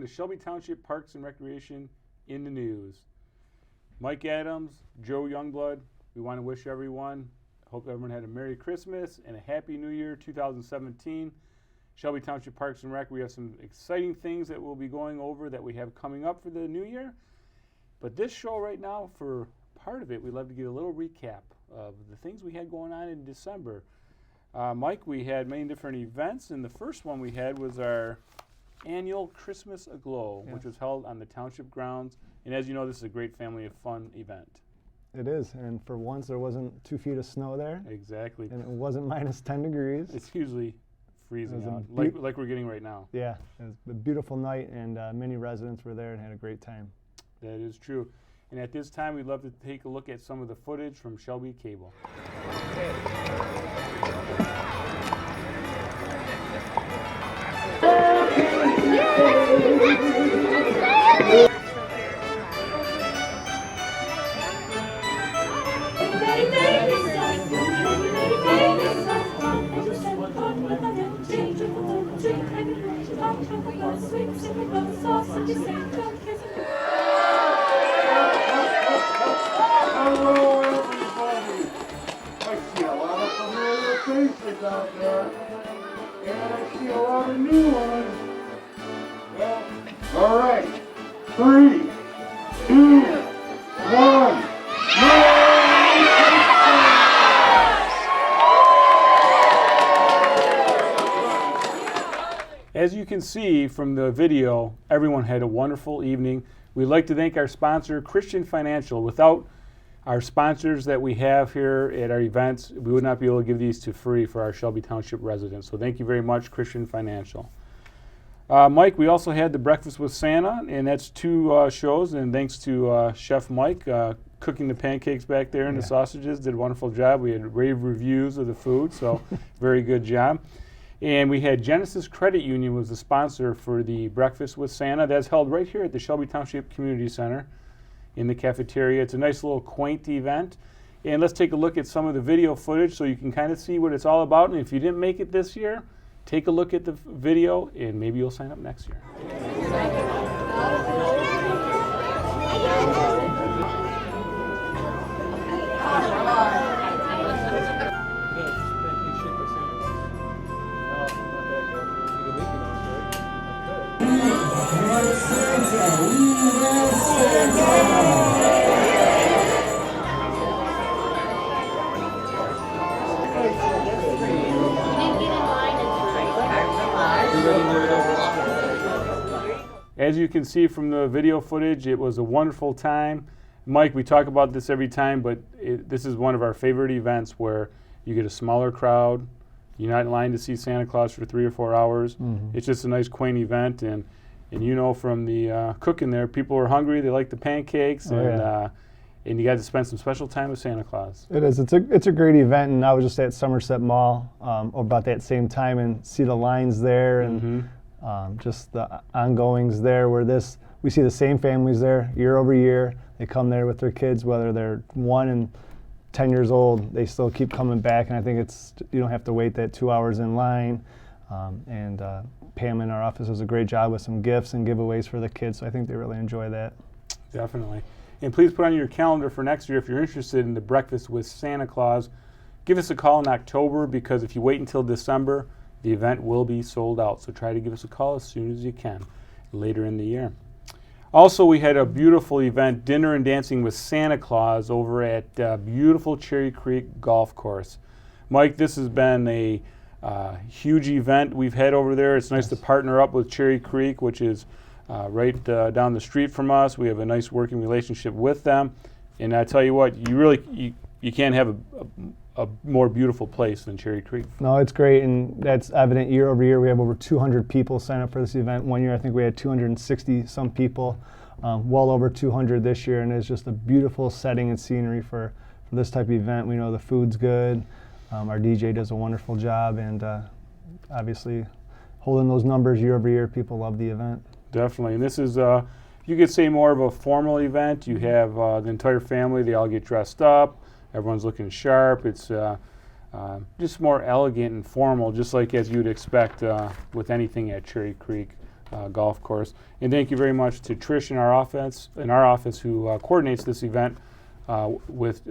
to Shelby Township Parks and Recreation in the News. Mike Adams, Joe Youngblood, we want to wish everyone, hope everyone had a Merry Christmas and a Happy New Year 2017. Shelby Township Parks and Rec, we have some exciting things that we'll be going over that we have coming up for the new year. But this show right now, for part of it, we'd love to give a little recap of the things we had going on in December. Mike, we had many different events, and the first one we had was our annual Christmas Aglow, which was held on the township grounds. And as you know, this is a great family of fun event. It is, and for once there wasn't 2 feet of snow there. Exactly. And it wasn't minus 10 degrees. It's usually freezing out, like we're getting right now. Yeah, it was a beautiful night, and many residents were there and had a great time. That is true. And at this time, we'd love to take a look at some of the footage from Shelby Cable. Hello, everybody. I see a lot of familiar faces out there, and I see a lot of new ones. Well, all right. 3, 2, 1. As you can see from the video, everyone had a wonderful evening. We'd like to thank our sponsor, Christian Financial. Without our sponsors that we have here at our events, we would not be able to give these to free for our Shelby Township residents. So thank you very much, Christian Financial. Mike, we also had the Breakfast with Santa, and that's 2 shows, and thanks to Chef Mike cooking the pancakes back there and the sausages, did a wonderful job. We had rave reviews of the food, so very good job. And we had Genesis Credit Union was the sponsor for the Breakfast with Santa. That's held right here at the Shelby Township Community Center in the cafeteria. It's a nice little quaint event. And let's take a look at some of the video footage so you can kind of see what it's all about. And if you didn't make it this year, take a look at the video and maybe you'll sign up next year. As you can see from the video footage, it was a wonderful time. Mike, we talk about this every time, but this is one of our favorite events where you get a smaller crowd. You're not in line to see Santa Claus for 3 or 4 hours. It's just a nice, quaint event, and you know from the cooking there, people are hungry. They like the pancakes, and you got to spend some special time with Santa Claus. It is. It's a great event, and I was just at Somerset Mall about that same time and see the lines there and just the ongoings there. Where we see the same families there year over year. They come there with their kids, whether they're 1 and 10 years old. They still keep coming back, and I think you don't have to wait that 2 hours in line. And Pam in our office does a great job with some gifts and giveaways for the kids, so I think they really enjoy that. Definitely. And please put on your calendar for next year if you're interested in the Breakfast with Santa Claus. Give us a call in October, because if you wait until December, the event will be sold out. So try to give us a call as soon as you can later in the year. Also, we had a beautiful event, Dinner and Dancing with Santa Claus, over at beautiful Cherry Creek Golf Course. Mike, this has been a huge event we've had over there. It's nice to partner up with Cherry Creek, which is right down the street from us. We have a nice working relationship with them. And I tell you what, you can't have a more beautiful place than Cherry Creek. No, it's great, and that's evident year over year. We have over 200 people sign up for this event. One year I think we had 260 some people, well over 200 this year, and it's just a beautiful setting and scenery for this type of event. We know the food's good, our DJ does a wonderful job, and obviously holding those numbers year over year, people love the event. Definitely, and this is, you could say, more of a formal event. You have the entire family, they all get dressed up. Everyone's looking sharp. It's just more elegant and formal, just like as you'd expect with anything at Cherry Creek. golf course. And thank you very much to Trish in our office who coordinates this event with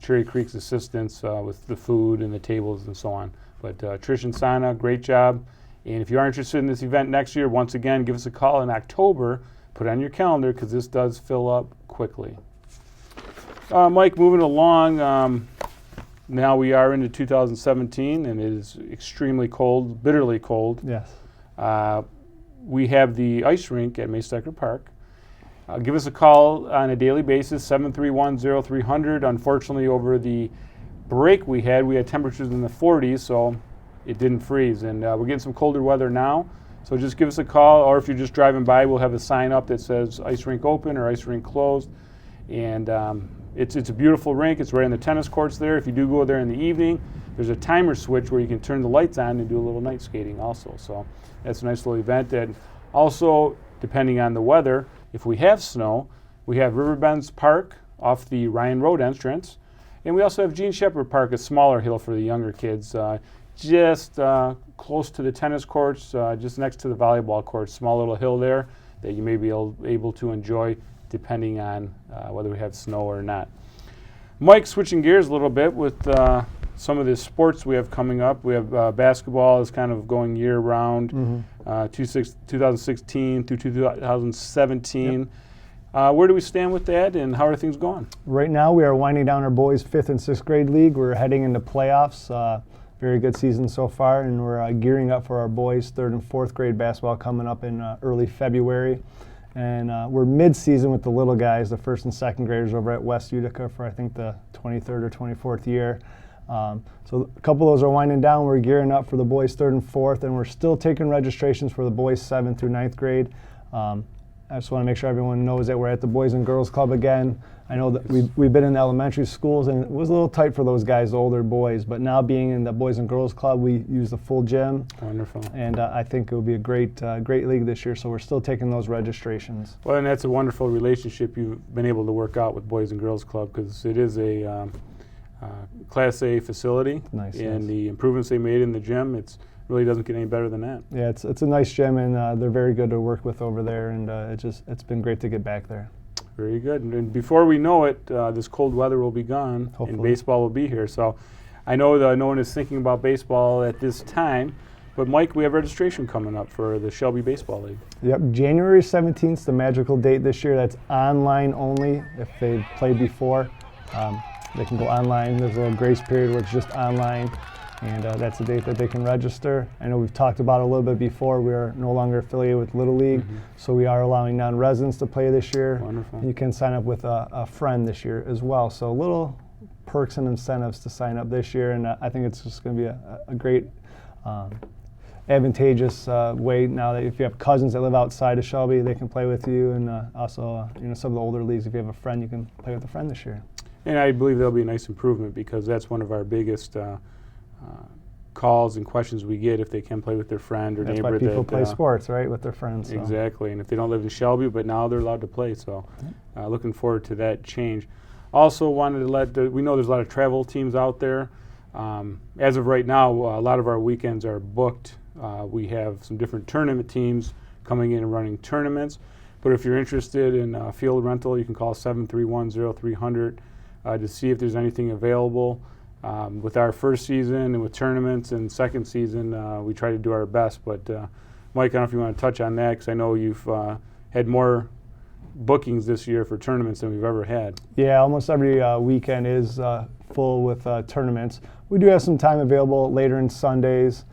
Cherry Creek's assistance with the food and the tables and so on. But Trish and Sana, great job. And if you are interested in this event next year, once again, give us a call in October. Put it on your calendar because this does fill up quickly. Mike, moving along, now we are into 2017 and it is extremely cold, bitterly cold. Yes. We have the ice rink at Maystecker Park. Give us a call on a daily basis, 731-0300. Unfortunately, over the break we had temperatures in the 40s, so it didn't freeze. And we're getting some colder weather now, so just give us a call, or if you're just driving by, we'll have a sign up that says ice rink open or ice rink closed. And it's a beautiful rink. It's right on the tennis courts there. If you do go there in the evening, there's a timer switch where you can turn the lights on and do a little night skating also. So that's a nice little event. And also, depending on the weather, if we have snow, we have Riverbends Park off the Ryan Road entrance. And we also have Gene Shepherd Park, a smaller hill for the younger kids, just close to the tennis courts, just next to the volleyball courts. Small little hill there that you may be able to enjoy depending on whether we have snow or not. Mike, switching gears a little bit with some of the sports we have coming up. We have basketball is kind of going year-round, 2016 through 2017. Yep. Where do we stand with that, and how are things going? Right now, we are winding down our boys' 5th and 6th grade league. We're heading into playoffs. Very good season so far, and we're gearing up for our boys' 3rd and 4th grade basketball coming up in early February. And we're mid-season with the little guys, the 1st and 2nd graders over at West Utica for, I think, the 23rd or 24th year. So a couple of those are winding down. We're gearing up for the boys' 3rd and 4th, and we're still taking registrations for the boys' 7th through 9th grade. I just want to make sure everyone knows that we're at the Boys and Girls Club again. I know that we've been in the elementary schools, and it was a little tight for those guys, the older boys, but now being in the Boys and Girls Club, we use the full gym. Wonderful. And I think it will be a great league this year, so we're still taking those registrations. Well, and that's a wonderful relationship you've been able to work out with Boys and Girls Club, because it is a Class A facility, Nice, and yes. the improvements they made in the gym, it really doesn't get any better than that. Yeah, it's a nice gym, and they're very good to work with over there, and it's been great to get back there. Very good. And before we know it, this cold weather will be gone, Hopefully. and baseball will be here. So I know that no one is thinking about baseball at this time, but Mike, we have registration coming up for the Shelby Baseball League. Yep, January 17th is the magical date this year. That's online only. If they've played before, they can go online. There's a little grace period where it's just online, and that's the date that they can register. I know we've talked about it a little bit before. We are no longer affiliated with Little League, so we are allowing non-residents to play this year. Wonderful. You can sign up with a friend this year as well. So little perks and incentives to sign up this year, and I think it's just going to be a great advantageous way now that if you have cousins that live outside of Shelby, they can play with you, and also some of the older leagues, if you have a friend, you can play with a friend this year. And I believe that'll be a nice improvement, because that's one of our biggest calls and questions we get, if they can play with their friend or That's neighbor. why people play sports, right, with their friends. So. Exactly, and if they don't live in Shelby, but now they're allowed to play, so looking forward to that change. Also wanted to we know there's a lot of travel teams out there. As of right now, a lot of our weekends are booked. We have some different tournament teams coming in and running tournaments, but if you're interested in field rental, you can call 731-0300 to see if there's anything available. With our first season and with tournaments and second season, we try to do our best. But Mike, I don't know if you want to touch on that, because I know you've had more bookings this year for tournaments than we've ever had. Yeah, almost every weekend is full with tournaments. We do have some time available later in Sundays,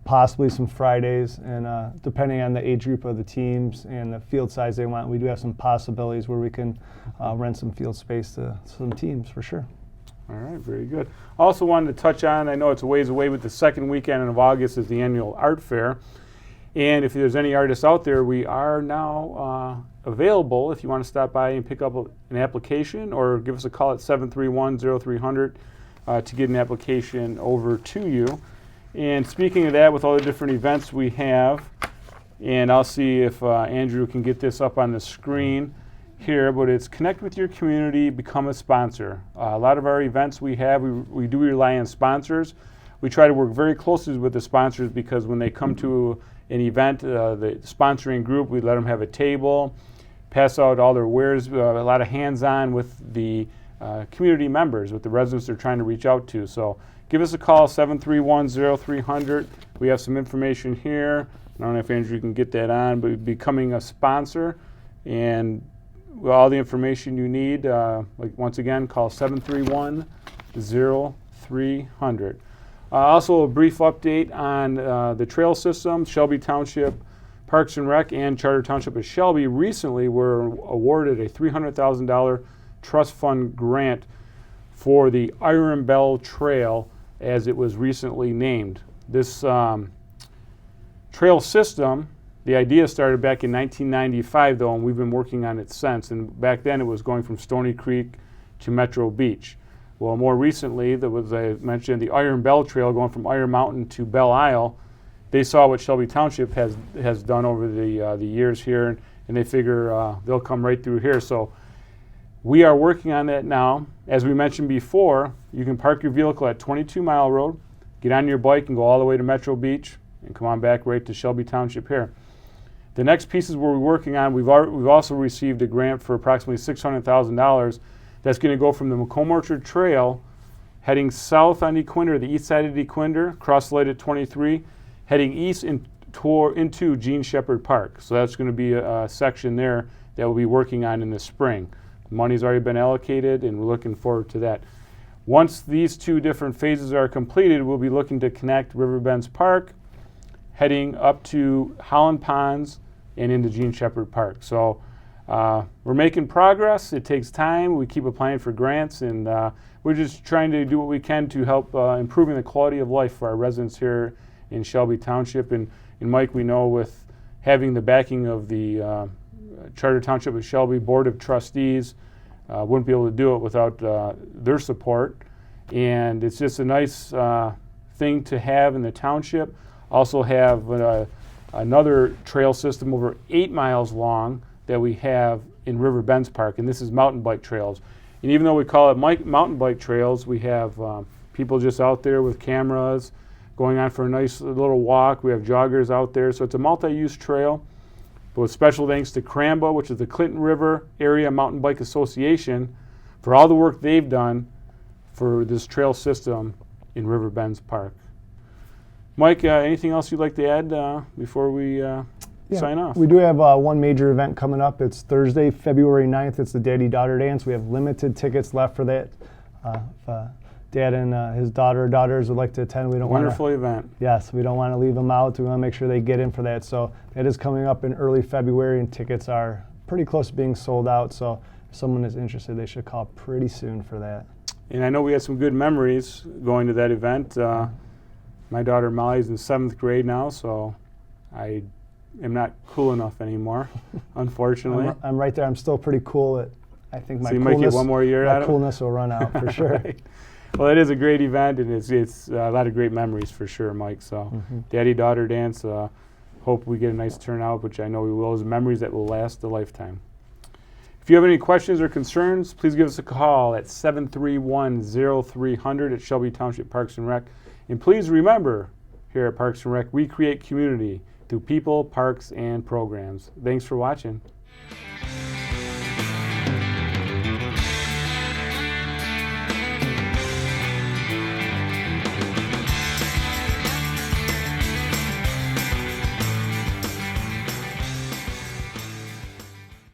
possibly some Fridays, and depending on the age group of the teams and the field size they want, we do have some possibilities where we can rent some field space to some teams for sure. All right, very good. Also wanted to touch on, I know it's a ways away, but the second weekend of August is the annual art fair. And if there's any artists out there, we are now available if you want to stop by and pick up an application, or give us a call at 731-0300 to get an application over to you. And speaking of that, with all the different events we have, and I'll see if Andrew can get this up on the screen here, but it's connect with your community, become a sponsor. A lot of our events we have, we do rely on sponsors. We try to work very closely with the sponsors, because when they come to an event, the sponsoring group, we let them have a table, pass out all their wares, a lot of hands-on with the community members, with the residents they're trying to reach out to. So give us a call, 731-0300. We have some information here. I don't know if Andrew can get that on, but becoming a sponsor and all the information you need. Once again, call 731-0300. Also, a brief update on the trail system. Shelby Township Parks and Rec and Charter Township of Shelby recently were awarded a $300,000 trust fund grant for the Iron Bell Trail, as it was recently named. This trail system, the idea started back in 1995, though, and we've been working on it since. And back then, it was going from Stony Creek to Metro Beach. Well, more recently, there was, I mentioned, the Iron Bell Trail going from Iron Mountain to Belle Isle. They saw what Shelby Township has done over the years here, and they figure they'll come right through here. So we are working on that now. As we mentioned before, you can park your vehicle at 22 Mile Road, get on your bike and go all the way to Metro Beach, and come on back right to Shelby Township here. The next pieces we're working on, we've also received a grant for approximately $600,000 that's going to go from the Macomb Orchard Trail, heading south on Equinder, the east side of Equinder, cross the light at 23, heading east into Gene Shepherd Park. So that's going to be a section there that we'll be working on in the spring. The money's already been allocated, and we're looking forward to that. Once these two different phases are completed, we'll be looking to connect Riverbends Park, heading up to Holland Ponds and into Gene Shepherd Park. So we're making progress. It takes time. We keep applying for grants, and we're just trying to do what we can to help improving the quality of life for our residents here in Shelby Township. And Mike, we know with having the backing of the Charter Township of Shelby Board of Trustees, wouldn't be able to do it without their support. And it's just a nice thing to have in the township. Also have another trail system over 8 miles long that we have in Riverbends Park, and this is mountain bike trails. And even though we call it mountain bike trails, we have people just out there with cameras going on for a nice little walk. We have joggers out there, so it's a multi-use trail. But with special thanks to CRAMBA, which is the Clinton River Area Mountain Bike Association, for all the work they've done for this trail system in Riverbends Park. Mike, anything else you'd like to add before we sign off? We do have one major event coming up. It's Thursday, February 9th. It's the Daddy-Daughter Dance. We have limited tickets left for that. If Dad and his daughter or daughters would like to attend, we don't want to... Wonderful event. Yes, we don't want to leave them out. We want to make sure they get in for that. So that is coming up in early February, and tickets are pretty close to being sold out. So if someone is interested, they should call pretty soon for that. And I know we had some good memories going to that event. My daughter Molly's in 7th grade now, so I am not cool enough anymore, unfortunately. I'm right there. I'm still pretty cool. I think my so you might get one more year out of it? My coolness will run out for sure. Right. Well, it is a great event, and it's a lot of great memories for sure, Mike. So Daddy-Daughter Dance, hope we get a nice turnout, which I know we will. Those memories that will last a lifetime. If you have any questions or concerns, please give us a call at 731-0300 at Shelby Township Parks and Rec. And please remember, here at Parks and Rec, we create community through people, parks, and programs. Thanks for watching.